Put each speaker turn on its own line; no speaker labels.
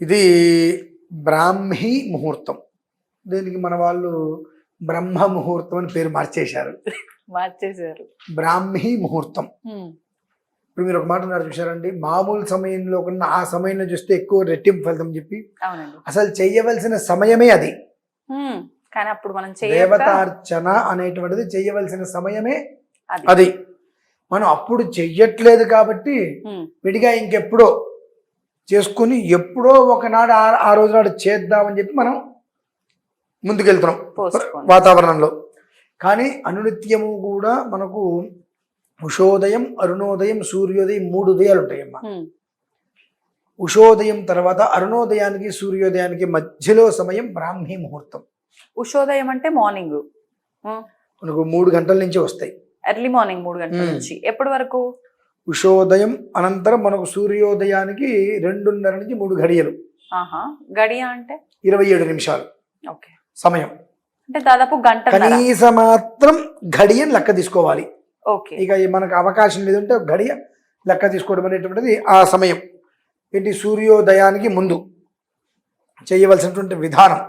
ఇది బ్రాహ్మీ ముహూర్తం. దీనికి మన వాళ్ళు బ్రహ్మ ముహూర్తం అని పేరు మార్చేశారు. బ్రాహ్మీ ముహూర్తం. ఇప్పుడు మీరు ఒక మాట ఉన్నారు చూసారండి, మామూలు సమయంలో కన్నా ఆ సమయంలో చూస్తే ఎక్కువ రెట్టింపు ఫలితం చెప్పి అసలు చెయ్యవలసిన సమయమే అది.
కానీ అప్పుడు మనం
దేవతార్చన అనేటువంటిది చెయ్యవలసిన సమయమే అది. మనం అప్పుడు చెయ్యట్లేదు కాబట్టి విడిగా ఇంకెప్పుడో చేసుకుని ఎప్పుడో ఒకనాడు ఆ రోజు నాడు చేద్దామని చెప్పి మనం ముందుకెళ్తున్నాం వాతావరణంలో. కానీ అనునిత్యము కూడా మనకు ఉషోదయం, అరుణోదయం, సూర్యోదయం 3 ఉదయాలు ఉంటాయమ్మా. ఉషోదయం తర్వాత అరుణోదయానికి సూర్యోదయానికి మధ్యలో సమయం బ్రాహ్మీ ముహూర్తం.
ఉషోదయం అంటే మార్నింగ్
మనకు 3 గంటల నుంచి వస్తాయి.
ఎర్లీ మార్నింగ్ 3 గంటల నుంచి ఎప్పటి వరకు?
ఉషోదయం అనంతరం మనకు సూర్యోదయానికి 2:30 నుంచి 3 గడియలు.
గడియ అంటే
27 నిమిషాలు సమయం.
అంటే దాదాపు గంట.
కనీస మాత్రం గడియని లెక్క తీసుకోవాలి. ఇక మనకు అవకాశం లేదంటే గడియ లెక్క తీసుకోవడం అనేటువంటిది ఆ సమయం. ఏంటి, సూర్యోదయానికి ముందు చేయవలసినటువంటి విధానం.